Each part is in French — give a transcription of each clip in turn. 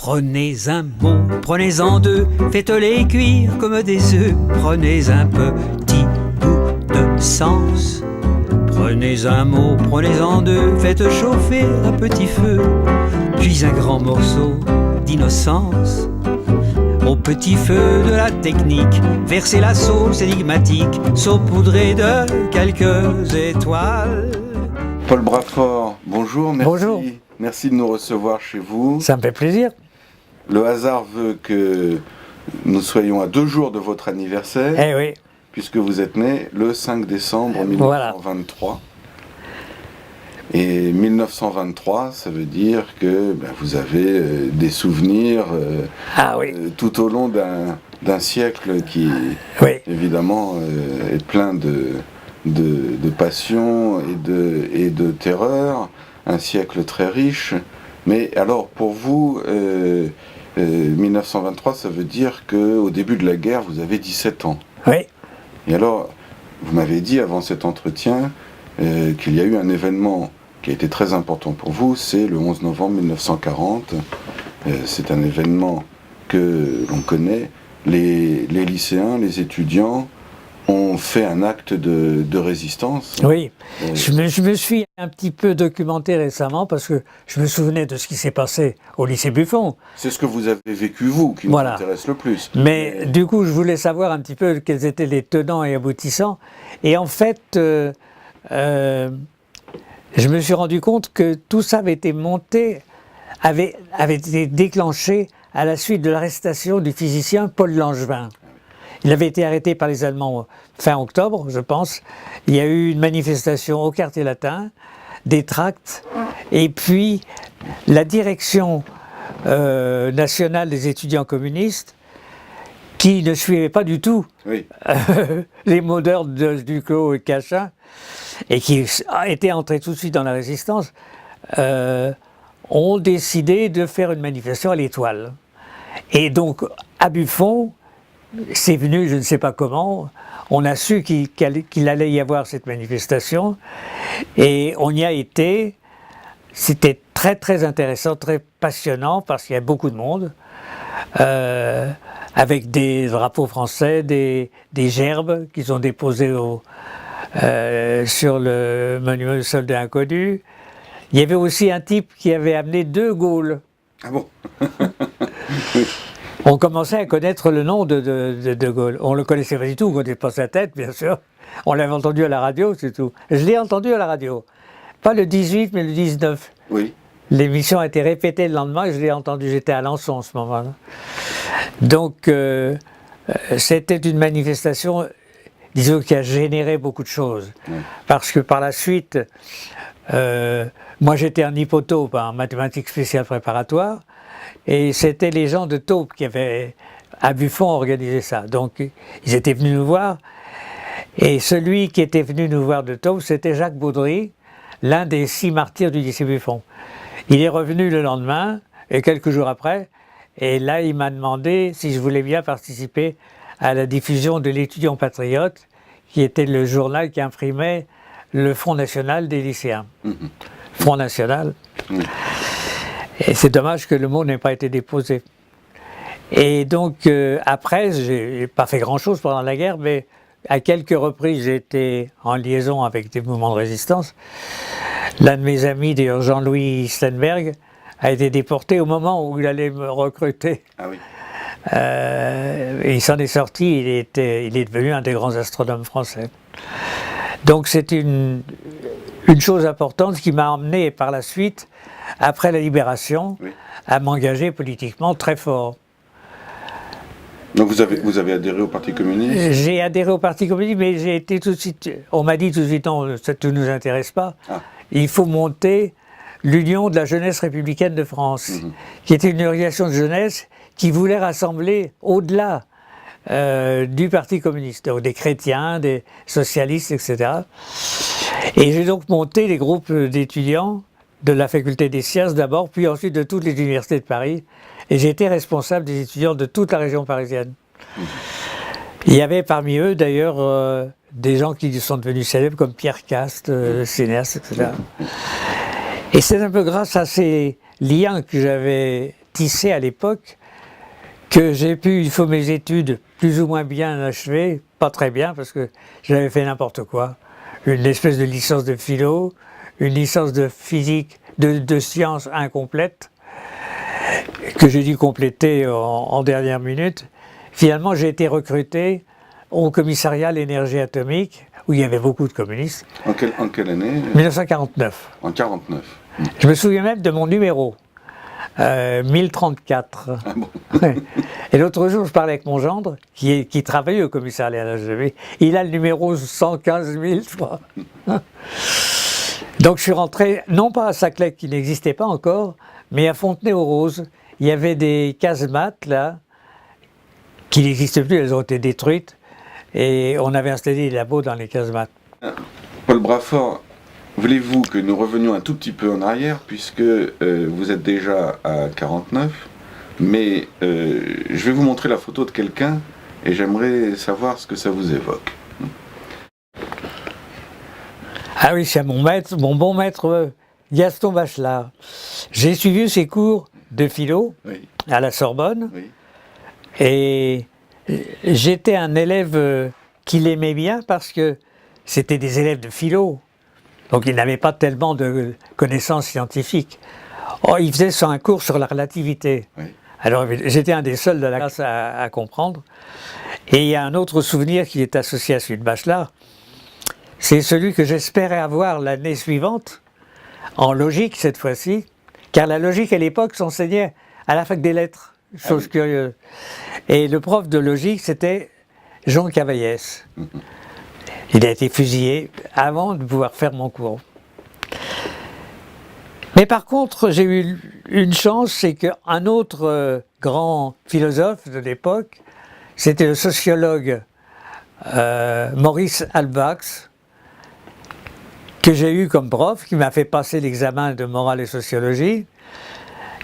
Prenez un mot, prenez-en deux, faites-les cuire comme des œufs. Prenez un petit bout de sens. Prenez un mot, prenez-en deux, faites chauffer à petit feu. Puis un grand morceau d'innocence. Au petit feu de la technique, versez la sauce énigmatique, saupoudrée de quelques étoiles. Paul Brafort, bonjour, merci. Bonjour. Merci de nous recevoir chez vous. Ça me fait plaisir. Le hasard veut que nous soyons à 2 jours de votre anniversaire, Eh oui. puisque vous êtes né le 5 décembre 1923. Et 1923, ça veut dire que vous avez des souvenirs tout au long d'un siècle qui, évidemment, est plein de passion et de terreur, un siècle très riche. Mais alors, pour vous, 1923, ça veut dire qu'au début de la guerre, vous avez 17 ans. Oui. Et alors, vous m'avez dit avant cet entretien qu'il y a eu un événement qui a été très important pour vous, c'est le 11 novembre 1940. C'est un événement que l'on connaît. Les lycéens, les étudiants ont fait un acte de résistance. Oui, je me suis un petit peu documenté récemment parce que je me souvenais de ce qui s'est passé au lycée Buffon. C'est ce que vous avez vécu, vous, qui nous intéresse le plus. Mais du coup, je voulais savoir un petit peu quels étaient les tenants et aboutissants. Et en fait, je me suis rendu compte que tout ça avait été monté, avait été déclenché à la suite de l'arrestation du physicien Paul Langevin. Il avait été arrêté par les Allemands fin octobre, je pense. Il y a eu une manifestation au Quartier Latin, des tracts, et puis la direction nationale des étudiants communistes, qui ne suivait pas du tout les mots d'ordre de Duclos et Cachin, et qui étaient entrés tout de suite dans la résistance, ont décidé de faire une manifestation à l'Étoile. Et donc, à Buffon, c'est venu, je ne sais pas comment, on a su qu'il allait y avoir cette manifestation, et on y a été. C'était très très intéressant, très passionnant, parce qu'il y a beaucoup de monde, avec des drapeaux français, des gerbes qu'ils ont déposés sur le monument du soldat inconnu. Il y avait aussi un type qui avait amené 2 Gaules. Ah bon? On commençait à connaître le nom de Gaulle. On ne le connaissait pas du tout, on ne connaissait pas sa tête, bien sûr. On l'avait entendu à la radio, c'est tout. Je l'ai entendu à la radio. Pas le 18, mais le 19. Oui. L'émission a été répétée le lendemain et je l'ai entendu. J'étais à Alençon en ce moment-là. Donc, c'était une manifestation, disons, qui a généré beaucoup de choses. Oui. Parce que par la suite, moi j'étais en hypotope, en mathématiques spéciales préparatoires, et c'était les gens de Taupe qui avaient, à Buffon, organisé ça. Donc, ils étaient venus nous voir, et celui qui était venu nous voir de Taupe, c'était Jacques Baudry, l'un des 6 martyrs du lycée Buffon. Il est revenu le lendemain, et quelques jours après, et là il m'a demandé si je voulais bien participer à la diffusion de l'Étudiant Patriote, qui était le journal qui imprimait le Front National des lycéens. Front National. Et c'est dommage que le mot n'ait pas été déposé. Et donc, après, j'ai pas fait grand-chose pendant la guerre, mais à quelques reprises, j'ai été en liaison avec des mouvements de résistance. L'un de mes amis, d'ailleurs Jean-Louis Stenberg, a été déporté au moment où il allait me recruter. Ah oui. Et il s'en est sorti, il est devenu un des grands astronomes français. Donc c'est une chose importante qui m'a emmené par la suite, après la libération, à m'engager politiquement très fort. Donc vous avez adhéré au Parti communiste? J'ai adhéré au Parti communiste, mais j'ai été tout de suite... On m'a dit tout de suite, non, ça ne nous intéresse pas. Ah. Il faut monter l'Union de la jeunesse républicaine de France, qui était une organisation de jeunesse qui voulait rassembler au-delà du Parti communiste, donc des chrétiens, des socialistes, etc. Et j'ai donc monté les groupes d'étudiants de la faculté des sciences d'abord, puis ensuite de toutes les universités de Paris. Et j'ai été responsable des étudiants de toute la région parisienne. Il y avait parmi eux d'ailleurs des gens qui sont devenus célèbres comme Pierre Cast, cinéaste, etc. Et c'est un peu grâce à ces liens que j'avais tissé à l'époque que j'ai pu, il faut mes études plus ou moins bien achevées, pas très bien parce que j'avais fait n'importe quoi. Une espèce de licence de philo, une licence de physique, de sciences incomplète, que j'ai dû compléter en dernière minute. Finalement, j'ai été recruté au commissariat à l'énergie atomique, où il y avait beaucoup de communistes. En quelle année? 1949. En 49. Je me souviens même de mon numéro, 1034. Ah bon. Ouais. Et l'autre jour, je parlais avec mon gendre, qui travaillait au commissariat à l'énergie atomique. Il a le numéro 115 000, je crois. Donc je suis rentré, non pas à Saclay, qui n'existait pas encore, mais à Fontenay-aux-Roses. Il y avait des casemates, là, qui n'existent plus, elles ont été détruites. Et on avait installé des labos dans les casemates. Paul Brafort, voulez-vous que nous revenions un tout petit peu en arrière, puisque vous êtes déjà à 49, mais je vais vous montrer la photo de quelqu'un, et j'aimerais savoir ce que ça vous évoque. Ah oui, c'est mon maître, mon bon maître Gaston Bachelard. J'ai suivi ses cours de philo à la Sorbonne, et j'étais un élève qu'il aimait bien parce que c'était des élèves de philo, donc ils n'avaient pas tellement de connaissances scientifiques. Oh, il faisait un cours sur la relativité. Alors j'étais un des seuls de la classe à comprendre. Et il y a un autre souvenir qui est associé à celui de Bachelard, c'est celui que j'espérais avoir l'année suivante, en logique cette fois-ci, car la logique à l'époque s'enseignait à la fac des lettres, chose curieuse. Et le prof de logique, c'était Jean Cavaillès. Il a été fusillé avant de pouvoir faire mon cours. Mais par contre, j'ai eu une chance, c'est qu'un autre grand philosophe de l'époque, c'était le sociologue Maurice Halbwachs, que j'ai eu comme prof, qui m'a fait passer l'examen de morale et sociologie.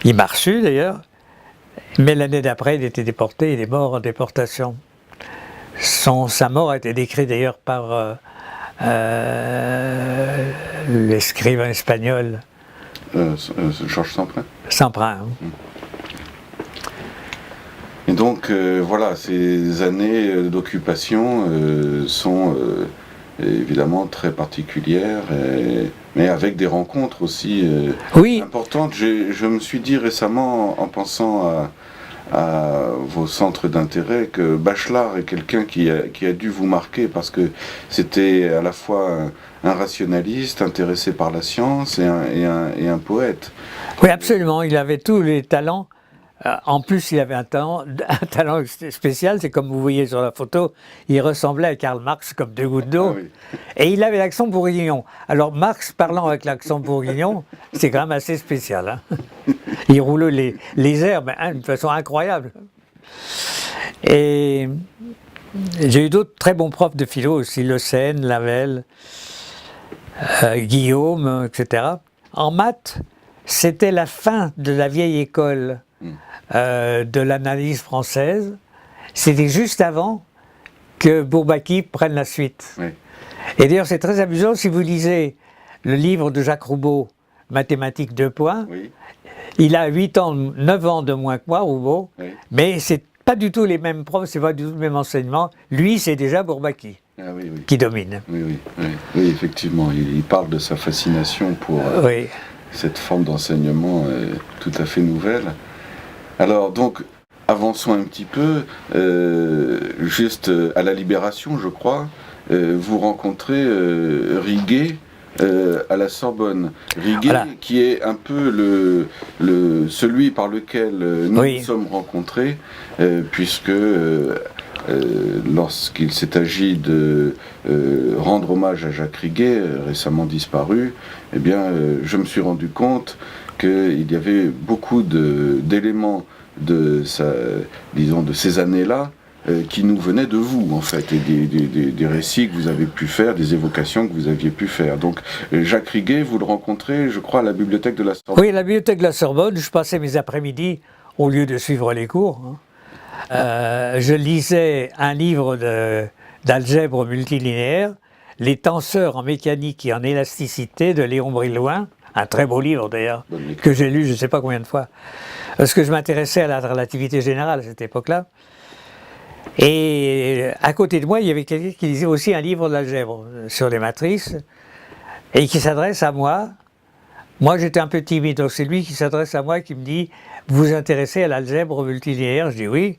Il m'a reçu d'ailleurs, mais l'année d'après, il était déporté, il est mort en déportation. Sa mort a été décrite d'ailleurs par l'écrivain espagnol. Georges Semprin. Semprin. Et donc, voilà, ces années d'occupation sont évidemment très particulières, mais avec des rencontres aussi importantes. Je me suis dit récemment, en pensant à vos centres d'intérêt, que Bachelard est quelqu'un qui a dû vous marquer, parce que c'était à la fois un rationaliste intéressé par la science et un poète. Oui, absolument, il avait tous les talents. En plus, il avait un talent spécial, c'est comme vous voyez sur la photo, il ressemblait à Karl Marx comme deux gouttes d'eau. Ah oui. Et il avait l'accent bourguignon. Alors Marx parlant avec l'accent bourguignon, c'est quand même assez spécial. Hein. Il roule les airs d'une façon incroyable. Et j'ai eu d'autres très bons profs de philo aussi, Le Seine, Lavelle, Guillaume, etc. En maths, c'était la fin de la vieille école de l'analyse française. C'était juste avant que Bourbaki prenne la suite. Oui. Et d'ailleurs, c'est très amusant, si vous lisez le livre de Jacques Roubaud, Mathématiques 2 points, il a 9 ans de moins que moi, Roubaud, mais c'est pas du tout les mêmes profs, c'est pas du tout le même enseignement. Lui, c'est déjà Bourbaki qui domine. Oui, effectivement, il parle de sa fascination pour cette forme d'enseignement tout à fait nouvelle. Alors donc, avançons un petit peu, juste à la Libération, je crois, vous rencontrez Riguet à la Sorbonne. Riguet, qui est un peu celui par lequel nous nous sommes rencontrés, puisque lorsqu'il s'est agi de rendre hommage à Jacques Riguet, récemment disparu, eh bien, je me suis rendu compte qu'il y avait beaucoup d'éléments de ces années-là qui nous venaient de vous, en fait, et des récits que vous avez pu faire, des évocations que vous aviez pu faire. Donc, Jacques Riguet, vous le rencontrez, je crois, à la bibliothèque de la Sorbonne. Oui, à la bibliothèque de la Sorbonne, je passais mes après-midi au lieu de suivre les cours. Je lisais un livre d'algèbre multilinéaire, Les tenseurs en mécanique et en élasticité de Léon Brillouin, un très beau livre d'ailleurs, que j'ai lu je ne sais pas combien de fois. parce que je m'intéressais à la relativité générale à cette époque-là. Et à côté de moi, il y avait quelqu'un qui lisait aussi un livre d'algèbre sur les matrices, et qui s'adresse à moi. Moi, j'étais un peu timide, donc c'est lui qui s'adresse à moi, qui me dit « Vous vous intéressez à l'algèbre multilinéaire ?» Je dis « Oui ».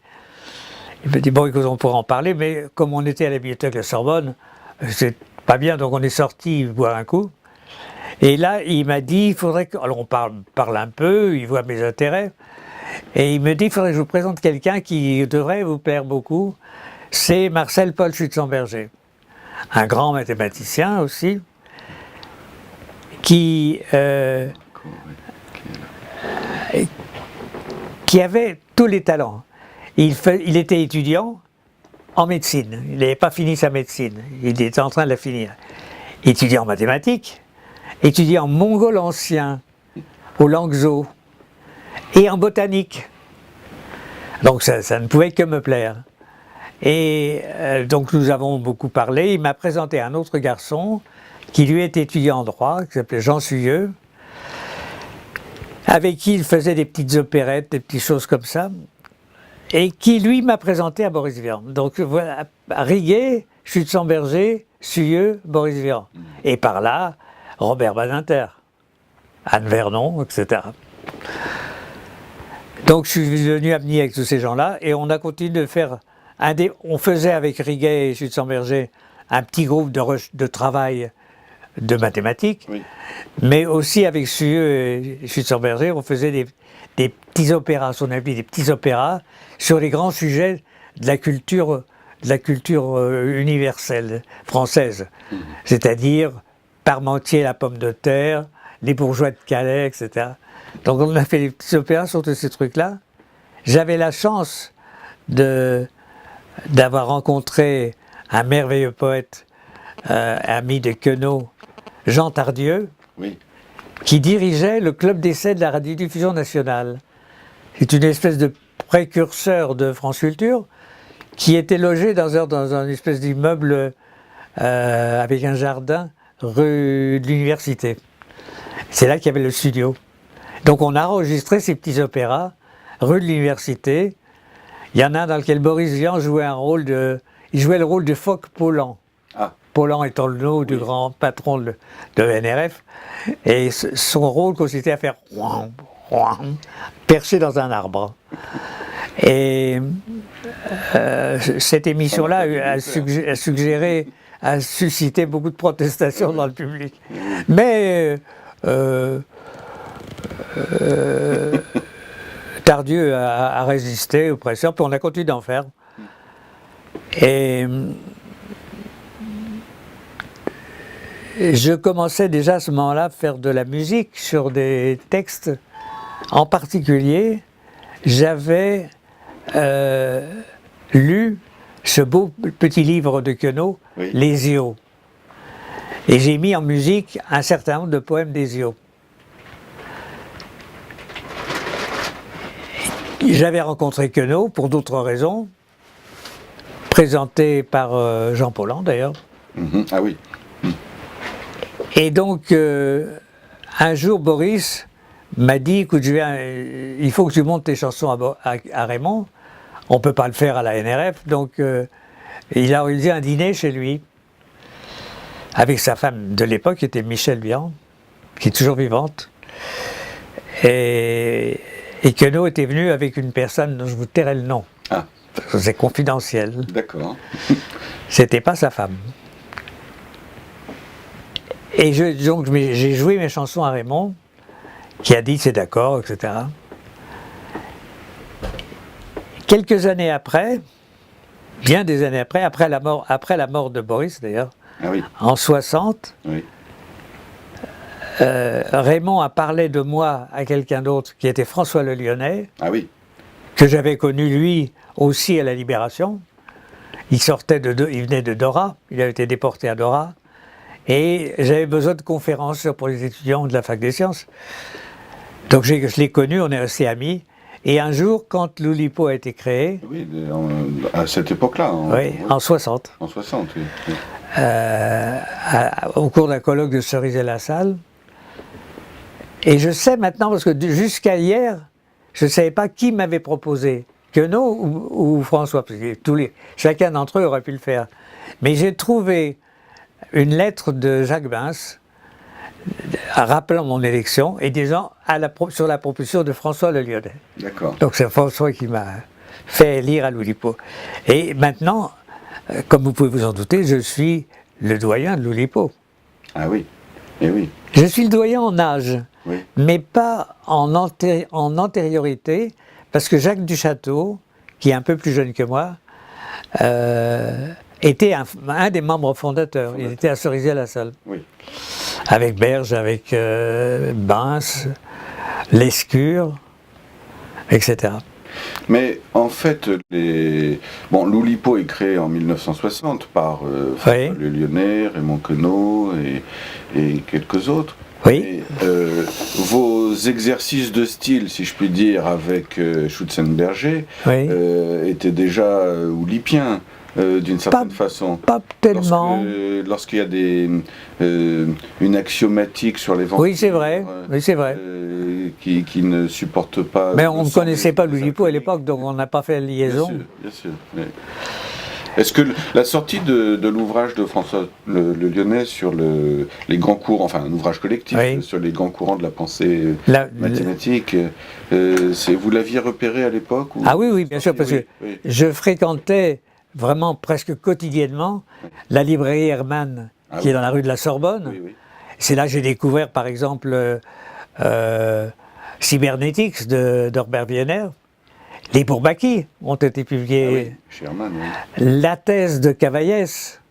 Il me dit « Bon, écoute, on pourra en parler, mais comme on était à la bibliothèque de la Sorbonne, c'est pas bien, donc on est sorti boire un coup. » Et là, il m'a dit « Il faudrait que… » Alors on parle un peu, il voit mes intérêts, et il me dit « Il faudrait que je vous présente quelqu'un qui devrait vous plaire beaucoup. C'est Marcel Paul Schützenberger, un grand mathématicien aussi, qui avait tous les talents. Il était étudiant en médecine. Il n'avait pas fini sa médecine. Il était en train de la finir. Étudiant en mathématiques, étudiant en mongol ancien, au Langzhou, et en botanique. Donc ça ne pouvait que me plaire. Et donc nous avons beaucoup parlé. Il m'a présenté un autre garçon qui lui était étudiant en droit, qui s'appelait Jean Suyeux, avec qui il faisait des petites opérettes, des petites choses comme ça, et qui lui m'a présenté à Boris Vian. Donc voilà, Riguet, Schützenberger, Suyeux, Boris Vian. Et par là, Robert Badinter, Anne Vernon, etc. Donc je suis devenu ami avec tous ces gens-là, et on a continué de faire on faisait avec Riguet et Schützenberger un petit groupe de travail de mathématiques, oui. Mais aussi avec Suyeux et Schützenberger, on faisait des petits opéras, ce qu'on appelait des petits opéras, sur les grands sujets de la culture universelle française, c'est-à-dire Parmentier, la pomme de terre, les bourgeois de Calais, etc. Donc on a fait des petits opéras sur tous ces trucs-là. J'avais la chance d'avoir rencontré un merveilleux poète, ami de Queneau, Jean Tardieu, oui. Qui dirigeait le club d'essai de la radiodiffusion nationale. C'est une espèce de précurseur de France Culture qui était logé dans un espèce d'immeuble avec un jardin rue de l'Université. C'est là qu'il y avait le studio. Donc on a enregistré ces petits opéras rue de l'Université. Il y en a un dans lequel Boris Vian jouait il jouait le rôle de Phoque Paulan. Ah. Paulan étant le nom du grand patron de NRF. Et son rôle consistait à faire perché dans un arbre. Et cette émission-là a suscité beaucoup de protestations dans le public. Mais Tardieu a résisté aux pressions, puis on a continué d'en faire. Et je commençais déjà à ce moment-là à faire de la musique sur des textes. En particulier, j'avais lu ce beau petit livre de Queneau, oui. L'Hésio. Et j'ai mis en musique un certain nombre de poèmes d'Hésio. J'avais rencontré Queneau pour d'autres raisons, présenté par Jean Paulhan d'ailleurs. Ah oui. Et donc, un jour, Boris m'a dit, écoute, il faut que tu montes tes chansons à Raymond. On ne peut pas le faire à la NRF. Donc, il a organisé un dîner chez lui, avec sa femme de l'époque, qui était Michel Vian, qui est toujours vivante. Et Queneau était venu avec une personne dont je vous tairai le nom. Ah. C'est confidentiel. D'accord. C'était pas sa femme. Et donc j'ai joué mes chansons à Raymond, qui a dit c'est d'accord, etc. Quelques années après, bien des années après la mort de Boris d'ailleurs, ah oui. En 60, oui. Raymond a parlé de moi à quelqu'un d'autre qui était François Le Lyonnais, ah oui. Que j'avais connu lui aussi à la Libération. Il venait de Dora, il avait été déporté à Dora. Et j'avais besoin de conférences pour les étudiants de la fac des sciences. Donc je l'ai connu, on est restés amis. Et un jour, quand l'Oulipo a été créé... Oui, à cette époque-là. Oui, en 60. En 60, oui. Au cours d'un colloque de Cerizay-Lassalle. Et je sais maintenant, parce que jusqu'à hier, je ne savais pas qui m'avait proposé, Queneau ou François, parce que chacun d'entre eux aurait pu le faire. Mais j'ai trouvé une lettre de Jacques Bins rappelant mon élection et disant sur la proposition de François Le Lyonnais. D'accord. Donc c'est François qui m'a fait lire à l'Oulipo. Et maintenant, comme vous pouvez vous en douter, je suis le doyen de l'Oulipo. Ah oui, et oui. Je suis le doyen en âge, Oui. mais pas en antériorité, parce que Jacques Duchâteau, qui est un peu plus jeune que moi, était un des membres fondateurs. Il était à Cerisay-la-Salle. Oui. Avec Berge, avec Bins, Lescure, etc. Mais en fait, l'Oulipo est créé en 1960 par François Le Lyonnais, Raymond Queneau et quelques autres. Oui. Et, vos exercices de style, si je puis dire, avec Schutzenberger, étaient déjà oulipiens. D'une certaine façon. Pas tellement. Lorsqu'il y a une axiomatique sur les vents. Oui, c'est vrai. Oui, c'est vrai. Qui ne supporte pas. Mais on ne connaissait pas l'Oulipo à l'époque, donc on n'a pas fait la liaison. Bien sûr. Mais... Est-ce que la sortie de l'ouvrage de François Le Lyonnais sur les grands courants, enfin un ouvrage collectif sur les grands courants de la pensée mathématique, vous l'aviez repéré à l'époque Ah oui, bien sûr, parce que je fréquentais vraiment presque quotidiennement la librairie Hermann, qui est dans la rue de la Sorbonne. Oui. C'est là que j'ai découvert, par exemple, Cybernetics d'Herbert Wiener. Les Bourbaki ont été publiés. Chez Hermann, La thèse de Cavaillès,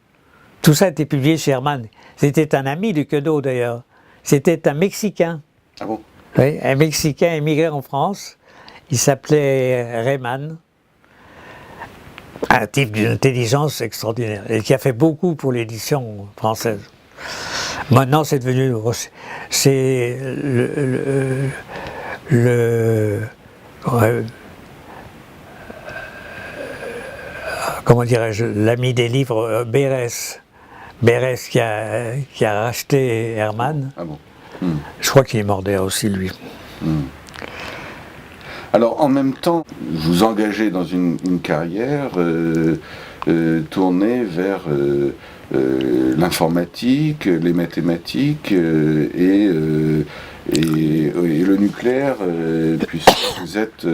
tout ça a été publié chez Hermann. C'était un ami de Queneau d'ailleurs. C'était un Mexicain. Ah bon? Oui, un Mexicain émigré en France. Il s'appelait Rayman. Un type d'une intelligence extraordinaire et qui a fait beaucoup pour l'édition française. Maintenant, c'est devenu... C'est comment dirais-je, l'ami des livres, Bérès qui a racheté Hermann. Ah bon. Je crois qu'il est mort d'ailleurs aussi, lui. Alors, en même temps, vous engagez dans une carrière tournée vers l'informatique, les mathématiques et le nucléaire, puisque vous êtes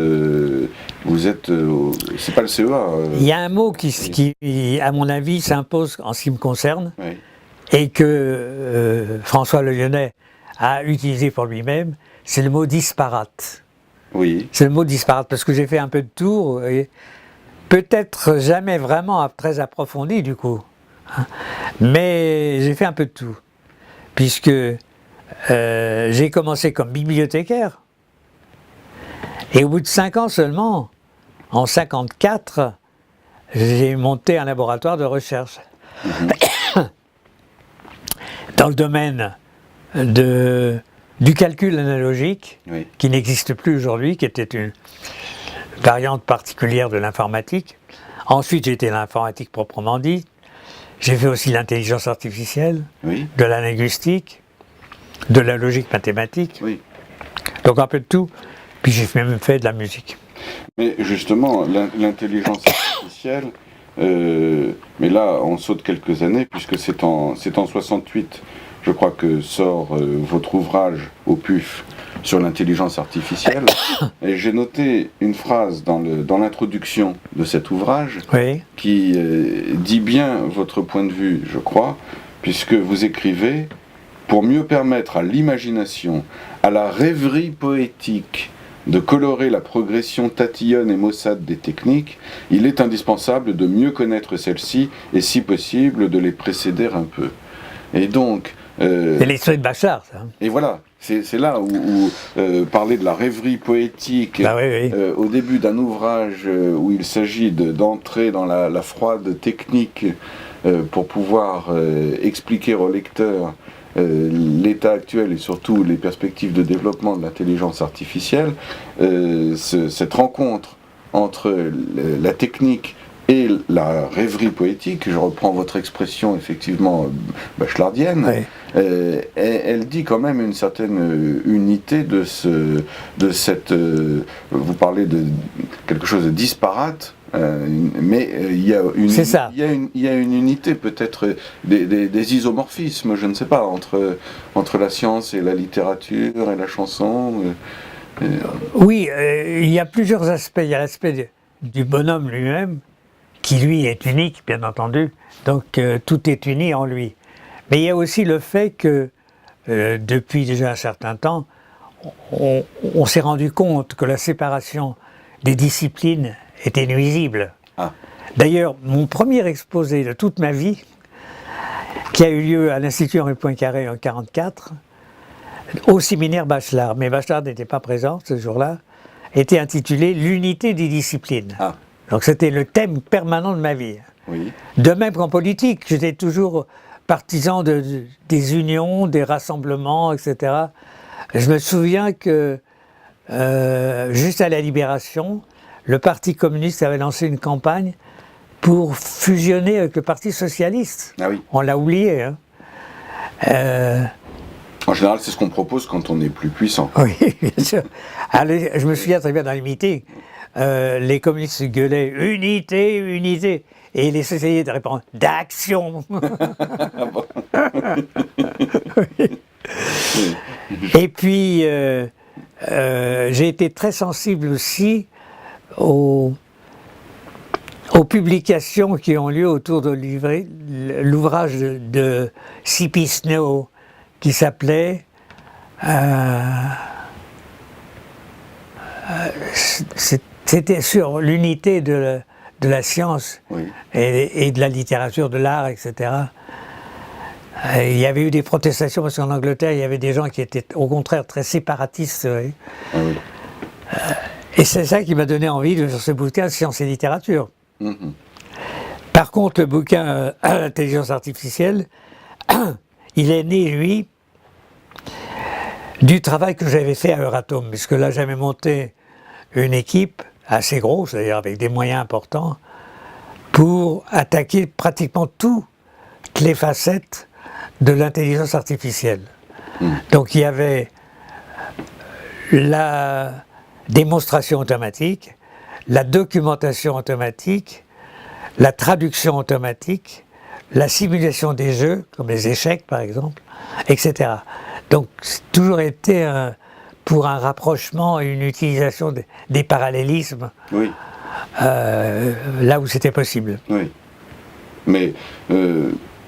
c'est pas le CEA. Il y a un mot qui, à mon avis, s'impose en ce qui me concerne, et que François Le Lyonnais a utilisé pour lui-même, c'est le mot disparate. Oui. C'est le mot disparate, parce que j'ai fait un peu de tour, et peut-être jamais vraiment très approfondi du coup, mais j'ai fait un peu de tout, puisque j'ai commencé comme bibliothécaire, et au bout de 5 ans seulement, en 1954, j'ai monté un laboratoire de recherche dans le domaine du calcul analogique, qui n'existe plus aujourd'hui, qui était une variante particulière de l'informatique. Ensuite, j'ai été l'informatique proprement dit. J'ai fait aussi l'intelligence artificielle, de la linguistique, de la logique mathématique. Donc un peu de tout. Puis j'ai même fait de la musique. Mais justement, l'intelligence artificielle, mais là on saute quelques années, puisque c'est en 68, je crois que sort votre ouvrage au PUF sur l'intelligence artificielle. Et j'ai noté une phrase dans l'introduction de cet ouvrage qui dit bien votre point de vue, je crois, puisque vous écrivez « Pour mieux permettre à l'imagination, à la rêverie poétique, de colorer la progression tatillonne et maussade des techniques, il est indispensable de mieux connaître celles-ci et, si possible, de les précéder un peu. » Et donc... c'est l'esprit de Bachar, ça. Et voilà, c'est là où parler de la rêverie poétique, au début d'un ouvrage où il s'agit d'entrer dans la froide technique pour pouvoir expliquer au lecteur l'état actuel et surtout les perspectives de développement de l'intelligence artificielle, cette rencontre entre la technique et la rêverie poétique, je reprends votre expression effectivement bachelardienne, elle dit quand même une certaine unité de cette... vous parlez de quelque chose de disparate, mais il y a une unité, peut-être des isomorphismes, je ne sais pas, entre la science et la littérature et la chanson. Oui, il y a plusieurs aspects. Il y a l'aspect du bonhomme lui-même, qui lui est unique, bien entendu, donc tout est uni en lui. Mais il y a aussi le fait que, depuis déjà un certain temps, on s'est rendu compte que la séparation des disciplines était nuisible. Ah. D'ailleurs, mon premier exposé de toute ma vie, qui a eu lieu à l'Institut Henri Poincaré en 1944, au séminaire Bachelard, mais Bachelard n'était pas présent ce jour-là, était intitulé « L'unité des disciplines ». Ah. Donc c'était le thème permanent de ma vie. Oui. De même qu'en politique, j'étais toujours partisan des unions, des rassemblements, etc. Je me souviens que, juste à la Libération, le Parti communiste avait lancé une campagne pour fusionner avec le Parti socialiste. Ah oui. On l'a oublié. Hein. En général, c'est ce qu'on propose quand on est plus puissant. Oui, bien sûr. Allez, je me souviens très bien dans les meetings, les communistes gueulaient « Unité, unité !» et les socialistes répondaient « D'action !» Et puis, j'ai été très sensible aussi aux publications qui ont lieu autour de l'ouvrage de C.P. Snow, qui s'appelait c'était sur l'unité de la science et de la littérature, de l'art, etc. Il y avait eu des protestations parce qu'en Angleterre, il y avait des gens qui étaient au contraire très séparatistes. Et c'est ça qui m'a donné envie de faire ce bouquin Science et littérature. Par contre, le bouquin Intelligence artificielle, il est né, lui, du travail que j'avais fait à Euratom, puisque là j'avais monté une équipe assez grosse, d'ailleurs avec des moyens importants, pour attaquer pratiquement toutes les facettes de l'intelligence artificielle. Donc il y avait la démonstration automatique, la documentation automatique, la traduction automatique, la simulation des jeux, comme les échecs par exemple, etc. Donc c'est toujours été pour un rapprochement et une utilisation des parallélismes, là où c'était possible. Oui, mais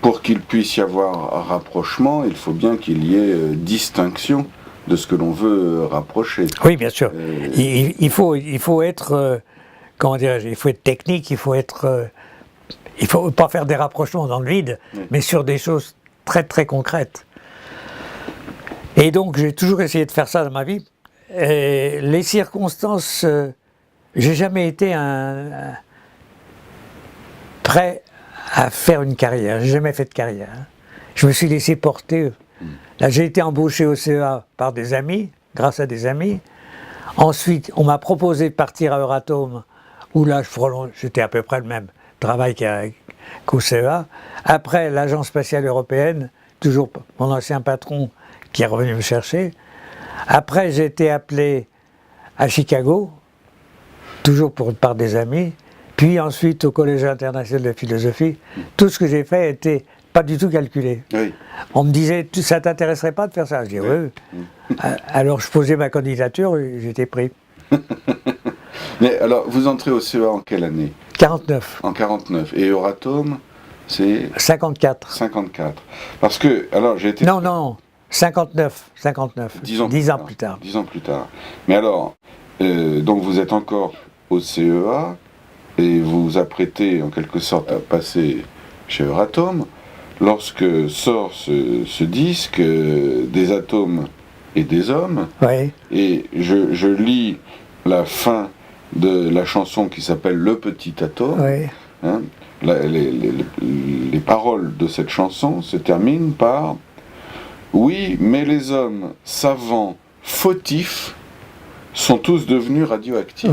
pour qu'il puisse y avoir un rapprochement, il faut bien qu'il y ait distinction de ce que l'on veut rapprocher. Oui, bien sûr. Il faut être, comment dirais-je, il faut être technique, il faut pas faire des rapprochements dans le vide, mais sur des choses très très concrètes. Et donc j'ai toujours essayé de faire ça dans ma vie. Et les circonstances, j'ai jamais été prêt à faire une carrière. J'ai jamais fait de carrière. Je me suis laissé porter. Là, j'ai été embauché au CEA par des amis, grâce à des amis. Ensuite, on m'a proposé de partir à Euratom, où là, j'étais à peu près le même travail qu'au CEA. Après, l'Agence spatiale européenne, toujours mon ancien patron qui est revenu me chercher. Après, j'ai été appelé à Chicago, toujours par des amis. Puis ensuite, au Collège international de philosophie. Tout ce que j'ai fait était pas du tout calculé. Oui. On me disait, ça t'intéresserait pas de faire ça? Je dis oui. Alors je posais ma candidature et j'étais pris. Mais alors, vous entrez au CEA en quelle année? 49. En 49. Et Euratom, c'est 54. 54. Parce que, alors j'ai été... Non, 59. 10 ans plus tard. 10 ans plus tard. Mais alors, donc vous êtes encore au CEA et vous vous apprêtez en quelque sorte à passer chez Euratom. Lorsque sort ce disque des atomes et des hommes, et je lis la fin de la chanson qui s'appelle Le Petit Atome, hein, les paroles de cette chanson se terminent par « Oui, mais les hommes savants fautifs sont tous devenus radioactifs ».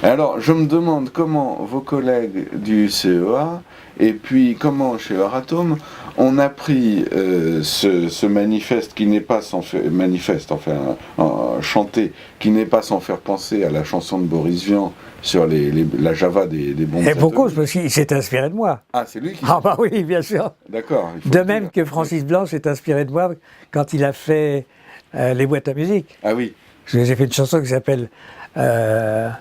Alors, je me demande comment vos collègues du CEA, et puis comment chez Euratom, on a pris ce manifeste qui n'est pas sans faire, chanté, qui n'est pas sans faire penser à la chanson de Boris Vian sur la Java des bombes atomiques. Et beaucoup, parce qu'il s'est inspiré de moi. Ah, c'est lui qui... Ah bah oui, bien sûr. D'accord. De même que Francis Blanche s'est inspiré de moi quand il a fait les boîtes à musique. Ah oui. J'ai fait une chanson qui s'appelle Mon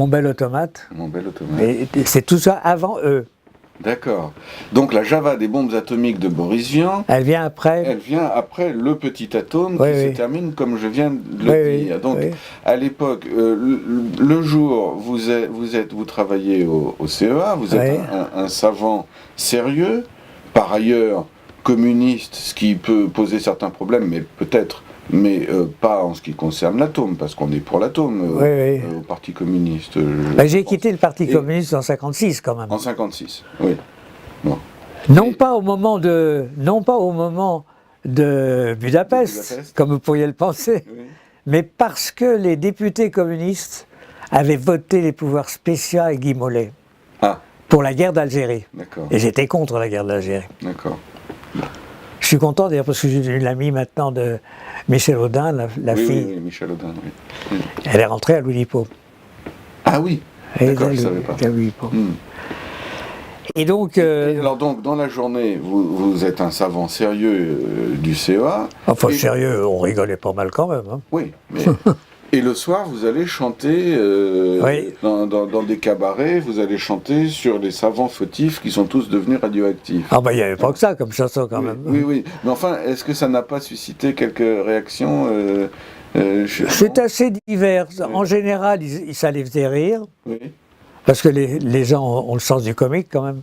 bel automate. Mon bel automate. Et c'est tout ça avant eux. D'accord. Donc la Java des bombes atomiques de Boris Vian, elle vient après le petit atome qui se termine comme je viens de le dire. Donc à l'époque, le jour vous travaillez au CEA, vous êtes un savant sérieux, par ailleurs communiste, ce qui peut poser certains problèmes, mais peut-être, mais pas en ce qui concerne l'atome, parce qu'on est pour l'atome au Parti communiste. J'ai quitté le Parti communiste en 56 quand même. En 56, oui. Bon. Non pas au moment de Budapest, comme vous pourriez le penser, mais parce que les députés communistes avaient voté les pouvoirs spéciaux à Guy Mollet pour la guerre d'Algérie. Et j'étais contre la guerre d'Algérie. D'accord. Je suis content d'ailleurs parce que j'ai devenu l'ami maintenant de Michel Audin, la fille. Oui, Michel Audin, oui. Elle est rentrée à Loulipo. Ah oui. D'accord, je ne savais pas. À Loulipo. Et donc... alors donc, dans la journée, vous êtes un savant sérieux du CEA. Enfin, sérieux, on rigolait pas mal quand même. Hein. Oui, mais... Et le soir, vous allez chanter dans des cabarets, vous allez chanter sur les savants fautifs qui sont tous devenus radioactifs. Ah ben, il n'y avait pas que ça comme chanson quand même. Oui. Mais enfin, est-ce que ça n'a pas suscité quelques réactions C'est assez divers. En général, ça les faisait rire. Oui. Parce que les gens ont le sens du comique quand même.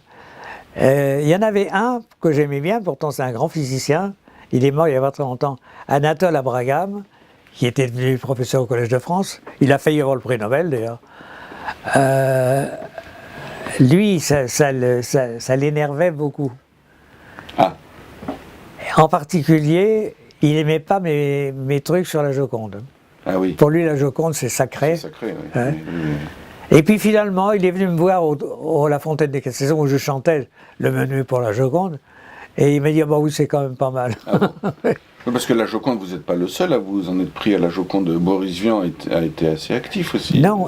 Il y en avait un que j'aimais bien, pourtant c'est un grand physicien. Il est mort il y a pas très longtemps. Anatole Abragam, qui était devenu professeur au Collège de France. Il a failli avoir le prix Nobel d'ailleurs. Lui, ça l'énervait beaucoup. Ah. En particulier, il n'aimait pas mes trucs sur la Joconde. Ah oui. Pour lui, la Joconde, c'est sacré. C'est sacré, oui. Et puis finalement, il est venu me voir au La Fontaine des Cassaisons où je chantais le menu pour la Joconde. Et il m'a dit, ah bah oui, c'est quand même pas mal. Ah bon. Parce que la Joconde, vous n'êtes pas le seul à vous en être pris à la Joconde. Boris Vian a été assez actif aussi. Non,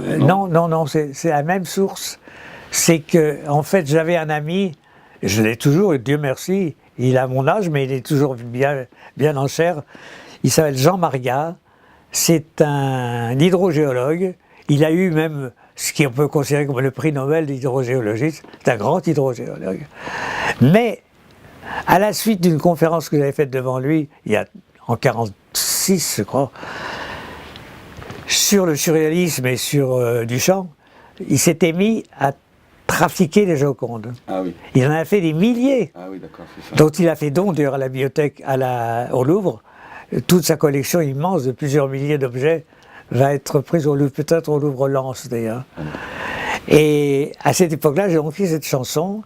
c'est la même source. C'est que, en fait, j'avais un ami, je l'ai toujours, et Dieu merci, il a mon âge, mais il est toujours bien en chair. Il s'appelle Jean Margat, c'est un hydrogéologue. Il a eu même ce qu'on peut considérer comme le prix Nobel d'hydrogéologie. C'est un grand hydrogéologue. Mais, à la suite d'une conférence que j'avais faite devant lui, en 1946, je crois, sur le surréalisme et sur Duchamp, il s'était mis à trafiquer les Jocondes. Ah oui. Il en a fait des milliers, d'accord, c'est ça. Dont il a fait don d'ailleurs à la bibliothèque, au Louvre. Toute sa collection immense de plusieurs milliers d'objets va être prise au Louvre, peut-être au Louvre-Lens d'ailleurs. Et à cette époque-là, j'ai écrit cette chanson,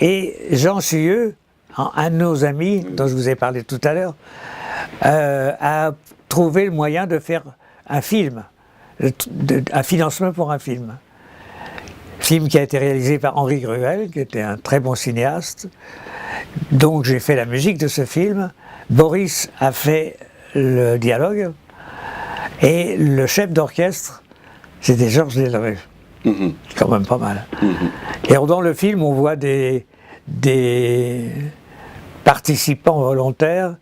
et Jean Suyeux, un de nos amis, dont je vous ai parlé tout à l'heure, a trouvé le moyen de faire un film, un financement pour un film. Film qui a été réalisé par Henri Gruel, qui était un très bon cinéaste. Donc j'ai fait la musique de ce film. Boris a fait le dialogue. Et le chef d'orchestre, c'était Georges Delerue. C'est quand même pas mal. Et dans le film, on voit des participants volontaires.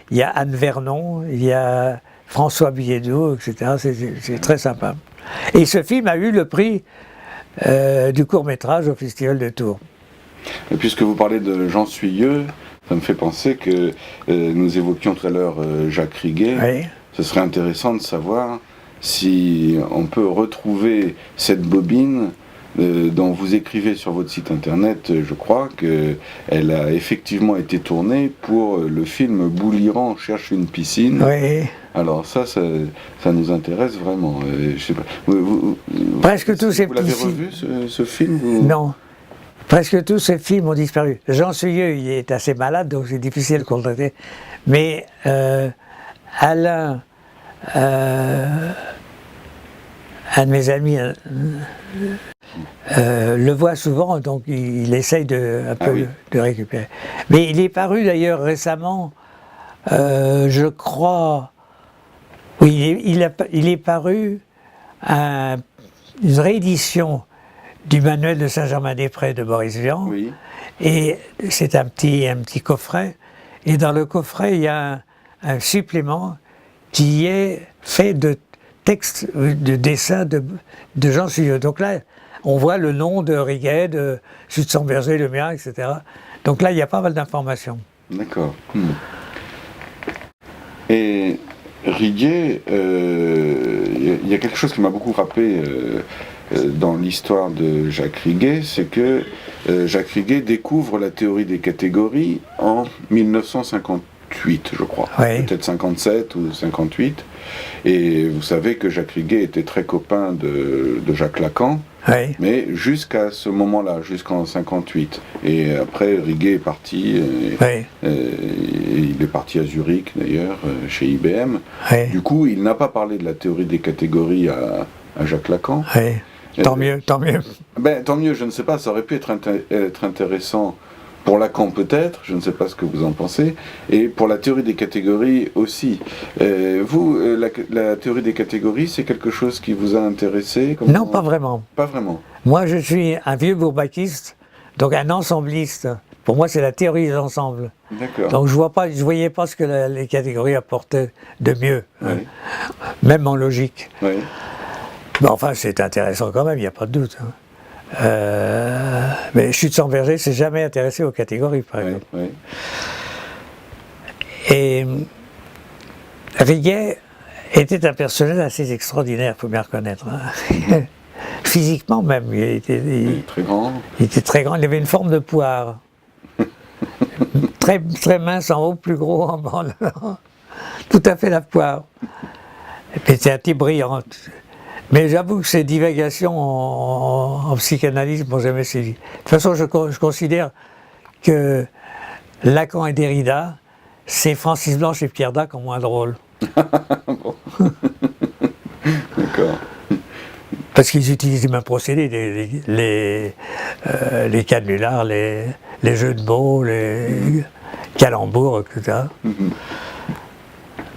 Il y a Anne Vernon, il y a François Billedot, etc. C'est très sympa. Et ce film a eu le prix du court-métrage au Festival de Tours. Et puisque vous parlez de Jean Suyeux, ça me fait penser que nous évoquions tout à l'heure Jacques Riguet. Oui. Ce serait intéressant de savoir si on peut retrouver cette bobine dont vous écrivez sur votre site internet, je crois, qu'elle a effectivement été tournée pour le film Bouliran cherche une piscine. Oui. Alors ça nous intéresse vraiment. Je sais pas. Presque tous ces Vous l'avez revu ce film Non. Presque tous ces films ont disparu. Jean Suyeux, il est assez malade, donc c'est difficile de contacter. Mais Alain un de mes amis le voit souvent, donc il essaye un peu de récupérer. Mais il est paru d'ailleurs récemment, je crois, oui, il est paru une réédition du manuel de Saint-Germain-des-Prés de Boris Vian, et c'est un petit coffret, et dans le coffret il y a un supplément qui est fait de textes, de dessins de Jean Suyeux. Donc là, on voit le nom de Riguet, de Schützenberger, le mien, etc. Donc là, il y a pas mal d'informations. D'accord. Et Riguet, il y a quelque chose qui m'a beaucoup frappé dans l'histoire de Jacques Riguet, c'est que Jacques Riguet découvre la théorie des catégories en 1958, je crois. Peut-être 57 ou 58. Et vous savez que Jacques Riguet était très copain de Jacques Lacan, mais jusqu'à ce moment-là, jusqu'en 58. Et après, Riguet est parti, il est parti à Zurich d'ailleurs, chez IBM. Du coup, il n'a pas parlé de la théorie des catégories à Jacques Lacan. Tant mieux, tant mieux. Tant mieux, je ne sais pas, ça aurait pu être intéressant pour Lacan peut-être, je ne sais pas ce que vous en pensez, et pour la théorie des catégories aussi. Vous, la théorie des catégories, c'est quelque chose qui vous a intéressé? Non, pas vraiment. Pas vraiment. Moi, je suis un vieux bourbakiste, donc un ensembliste. Pour moi, c'est la théorie des ensembles. D'accord. Donc je voyais pas ce que les catégories apportaient de mieux, même en logique. Mais enfin, c'est intéressant quand même, il n'y a pas de doute. Mais Schützenberger s'est jamais intéressé aux catégories, par exemple. Et Riguet était un personnage assez extraordinaire, il faut bien reconnaître. Physiquement même, il était très grand. Il était très grand, il avait une forme de poire. très, très mince en haut, plus gros en bas. Tout à fait la poire. Et puis c'était un type brillant. Mais j'avoue que ces divagations en psychanalyse m'ont jamais séduit. De toute façon, je considère que Lacan et Derrida, c'est Francis Blanche et Pierre Dac en moins drôle. D'accord. Parce qu'ils utilisent les mêmes procédés, les canulars, les jeux de mots, les calembours, etc.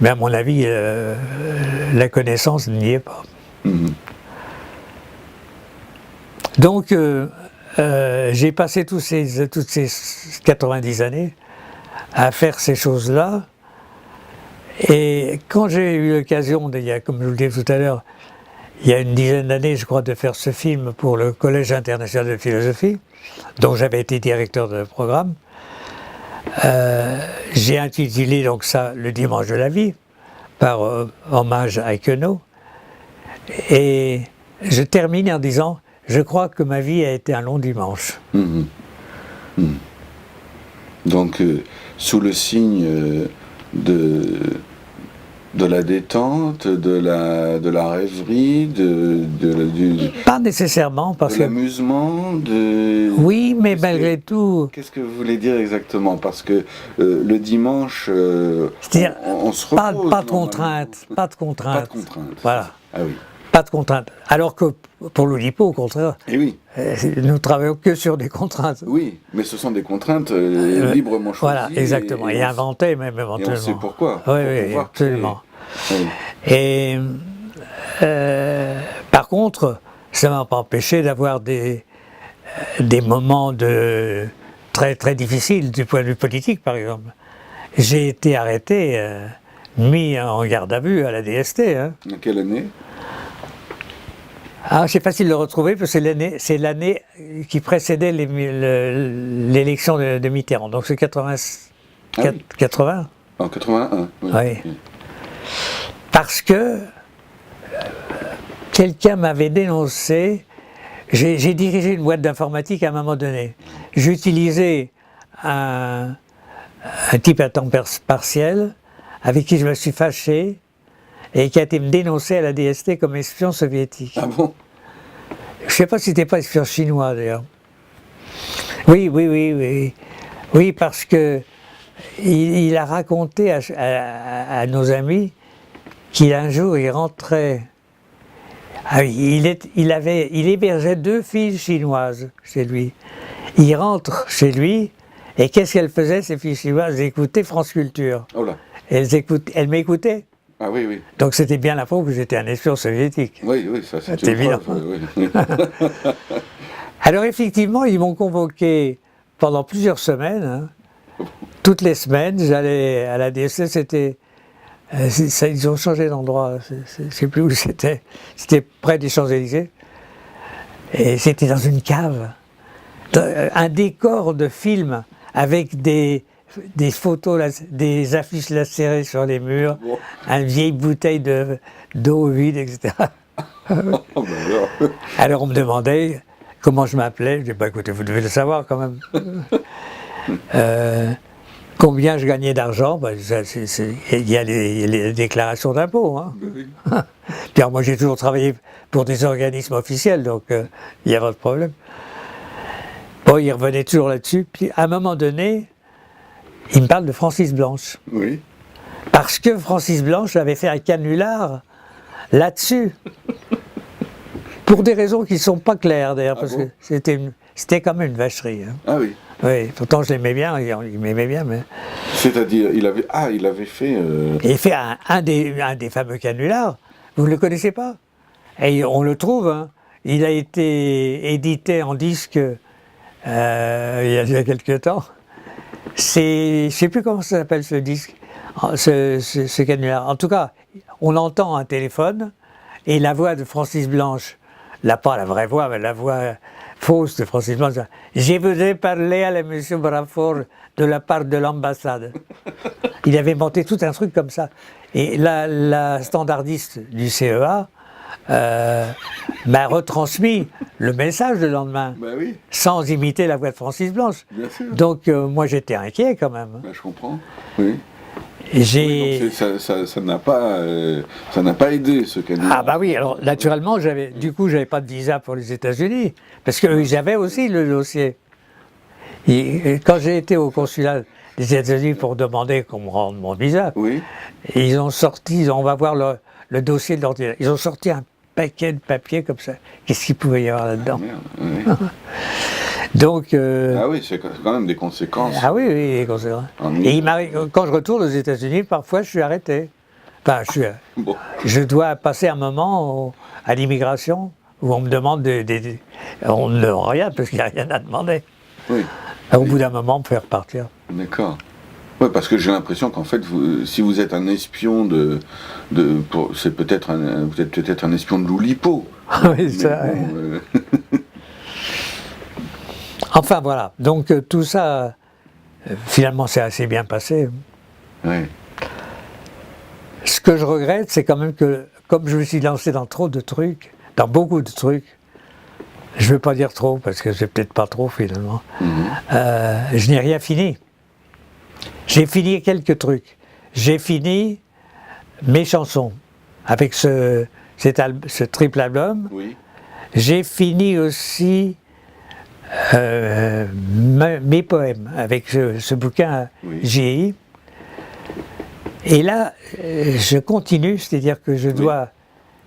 Mais à mon avis, la connaissance n'y est pas. Donc, j'ai passé toutes ces 90 années à faire ces choses-là. Et quand j'ai eu l'occasion, comme je vous le disais tout à l'heure, il y a une dizaine d'années, je crois, de faire ce film pour le Collège international de philosophie, dont j'avais été directeur de programme, j'ai intitulé donc ça « Le dimanche de la vie », par hommage à Queneau. Et je termine en disant « Je crois que ma vie a été un long dimanche ». Donc, sous le signe de la détente, de la rêverie, pas nécessairement, parce de l'amusement, oui, mais malgré tout... Qu'est-ce que vous voulez dire exactement? Parce que le dimanche, c'est-à-dire, on se repose. Pas de contraintes. Pas de contraintes. Voilà. Ah oui. Pas de contraintes. Alors que pour l'Oulipo, au contraire, nous travaillons que sur des contraintes. Oui, mais ce sont des contraintes librement choisies. Voilà, exactement. Et inventées même éventuellement. Et on sait pourquoi. Oui, absolument. Et par contre, ça ne m'a pas empêché d'avoir des moments très, très difficiles du point de vue politique, par exemple. J'ai été arrêté, mis en garde à vue à la DST. En quelle année? C'est facile de le retrouver parce que c'est l'année qui précédait l'élection de Mitterrand. Donc c'est 80. En 81, oui. Parce que quelqu'un m'avait dénoncé. J'ai dirigé une boîte d'informatique à un moment donné. J'utilisais un type à temps partiel avec qui je me suis fâché et qui a été me dénoncer à la DST comme espion soviétique. Ah bon? Je ne sais pas si c'était pas espion chinois d'ailleurs. Oui, parce que il a raconté à nos amis qu'un jour il rentrait Ah oui, il hébergeait 2 filles chinoises chez lui. Il rentre chez lui, et qu'est-ce qu'elles faisaient, ces filles chinoises? Elles écoutaient France Culture. Oh là. Elles m'écoutaient. Ah oui, oui. Donc c'était bien la preuve que j'étais un espion soviétique. Oui, oui, ça c'est évident. Oui. Alors effectivement, ils m'ont convoqué pendant plusieurs semaines. Hein. Toutes les semaines, j'allais à la DSC, c'était... ils ont changé d'endroit, je ne sais plus où c'était. C'était près des Champs-Élysées. Et c'était dans une cave. Un décor de film avec des photos, des affiches lacérées sur les murs, une vieille bouteille d'eau vide, etc. Alors on me demandait comment je m'appelais. Je dis, bah écoutez, vous devez le savoir quand même. Combien je gagnais d'argent, bah, il y a les déclarations d'impôts. Hein. Puis alors, moi j'ai toujours travaillé pour des organismes officiels, donc il n'y a pas de problème. Bon, il revenait toujours là-dessus. Puis à un moment donné, il me parle de Francis Blanche. Oui. Parce que Francis Blanche avait fait un canular là-dessus. Pour des raisons qui ne sont pas claires d'ailleurs, parce que c'était quand même une vacherie. Hein. Ah oui. Oui, pourtant je l'aimais bien, il m'aimait bien, mais... C'est-à-dire, il avait fait... Il fait un des fameux canulars, vous ne le connaissez pas? Et on le trouve, hein. Il a été édité en disque il y a quelques temps. Je ne sais plus comment ça s'appelle ce disque, ce canular. En tout cas, on entend un téléphone et la voix de Francis Blanche, pas la vraie voix, mais la voix fausse de Francis Blanche. Je voudrais parler à M. Brafort de la part de l'ambassade. Il avait monté tout un truc comme ça. Et la standardiste du CEA m'a retransmis le message le lendemain, bah oui. Sans imiter la voix de Francis Blanche. Bien sûr. Donc moi j'étais inquiet quand même. Bah, je comprends, oui. Oui, donc ça n'a pas aidé ce canular. Ah bah oui, alors naturellement, j'avais pas de visa pour les États-Unis, parce qu'eux, ils avaient aussi le dossier. Et quand j'ai été au consulat des États-Unis pour demander qu'on me rende mon visa, oui. Ils ont sorti, on va voir le dossier de l'ordinateur, ils ont sorti un paquet de papiers comme ça. Qu'est-ce qu'il pouvait y avoir là-dedans? Oui. Donc, ah oui, c'est quand même des conséquences. Ah oui, des conséquences. Et quand je retourne aux États-Unis, parfois je suis arrêté. Enfin, je dois passer un moment à l'immigration où on me demande on ne demande rien parce qu'il n'y a rien à demander. Oui. Au bout d'un moment, on me fait repartir. D'accord. Oui, parce que j'ai l'impression qu'en fait, si vous êtes un espion c'est peut-être vous êtes peut-être un espion de l'Oulipo. Oui, ça. Bon, Enfin voilà, donc tout ça, finalement c'est assez bien passé. Oui. Ce que je regrette, c'est quand même que, comme je me suis lancé dans trop de trucs, dans beaucoup de trucs, je ne veux pas dire trop, parce que c'est peut-être pas trop finalement, je n'ai rien fini. J'ai fini quelques trucs. J'ai fini mes chansons, avec ce triple album. Oui. J'ai fini aussi mes poèmes avec ce bouquin GI. Et là, je continue, c'est-à-dire que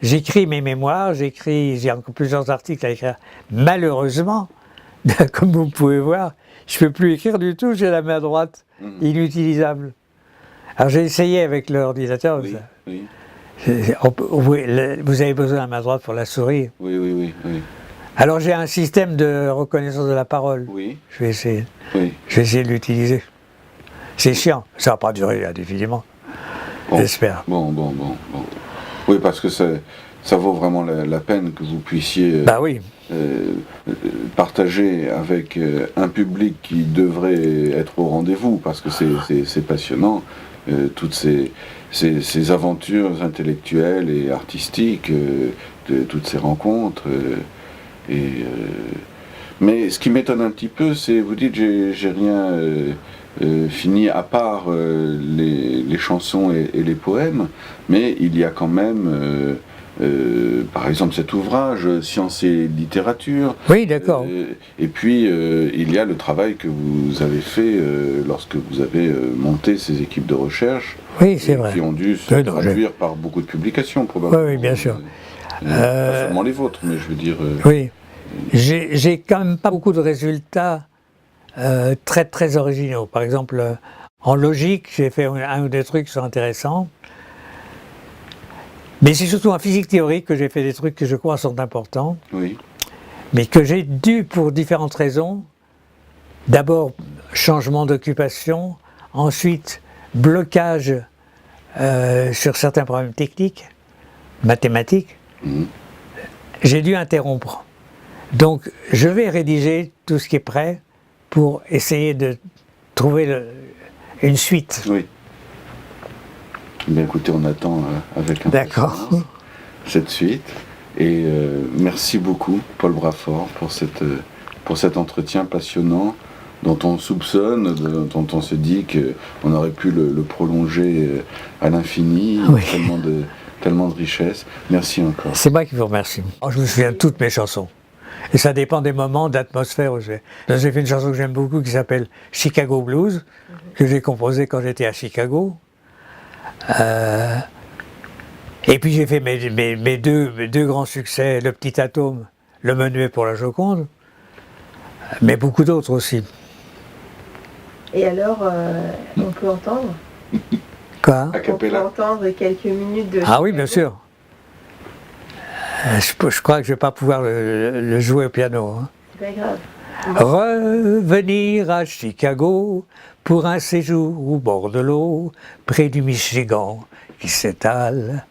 j'écris mes mémoires, j'ai encore plusieurs articles à écrire. Malheureusement, comme vous pouvez voir, je ne peux plus écrire du tout, j'ai la main droite inutilisable. Alors j'ai essayé avec l'ordinateur. Oui. Vous avez besoin de la main droite pour la souris. Oui. Alors j'ai un système de reconnaissance de la parole. Oui. Je vais essayer. Oui. Je vais essayer de l'utiliser. C'est chiant. Ça ne va pas durer indéfiniment. Bon. J'espère. Bon. Oui, parce que ça vaut vraiment la peine que vous puissiez partager avec un public qui devrait être au rendez-vous, parce que c'est passionnant, toutes ces aventures intellectuelles et artistiques, toutes ces rencontres. Mais ce qui m'étonne un petit peu, c'est, vous dites, j'ai rien fini à part les chansons et les poèmes, mais il y a quand même, par exemple, cet ouvrage, Science et littérature. Oui, d'accord. Et puis, il y a le travail que vous avez fait lorsque vous avez monté ces équipes de recherche. Oui, c'est vrai. Qui ont dû se traduire par beaucoup de publications, probablement. Oui, bien sûr. Pas seulement les vôtres, mais je veux dire... Oui. J'ai quand même pas beaucoup de résultats très très originaux. Par exemple, en logique, j'ai fait un ou deux trucs qui sont intéressants. Mais c'est surtout en physique théorique que j'ai fait des trucs que je crois sont importants. Oui. Mais que j'ai dû, pour différentes raisons, d'abord changement d'occupation, ensuite blocage sur certains problèmes techniques, mathématiques, j'ai dû interrompre. Donc je vais rédiger tout ce qui est prêt pour essayer de trouver une suite. Oui. Mais écoutez, on attend avec impatience cette suite. Et merci beaucoup, Paul Brafort, pour cet entretien passionnant dont on soupçonne, dont on se dit qu'on aurait pu le prolonger à l'infini, oui. tellement de richesse. Merci encore. C'est moi qui vous remercie. Je me souviens de toutes mes chansons. Et ça dépend des moments, d'atmosphère. J'ai fait une chanson que j'aime beaucoup qui s'appelle Chicago Blues, que j'ai composée quand j'étais à Chicago. Et puis j'ai fait mes deux grands succès, Le Petit Atome, Le Menuet pour la Joconde, mais beaucoup d'autres aussi. Et alors, on peut entendre? Quoi? On peut entendre quelques minutes de... Ah oui, bien sûr. Je crois que je ne vais pas pouvoir le jouer au piano. Hein. C'est pas grave. Revenir à Chicago pour un séjour au bord de l'eau, près du Michigan qui s'étale.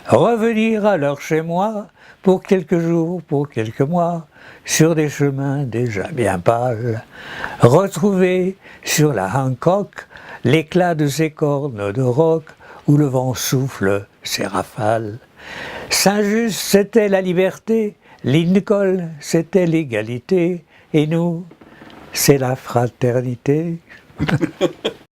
Revenir alors chez moi pour quelques jours, pour quelques mois, sur des chemins déjà bien pâles. Retrouver sur la Hancock l'éclat de ses cornes de roc où le vent souffle ses rafales. Saint-Just, c'était la liberté, Lincoln, c'était l'égalité, et nous, c'est la fraternité.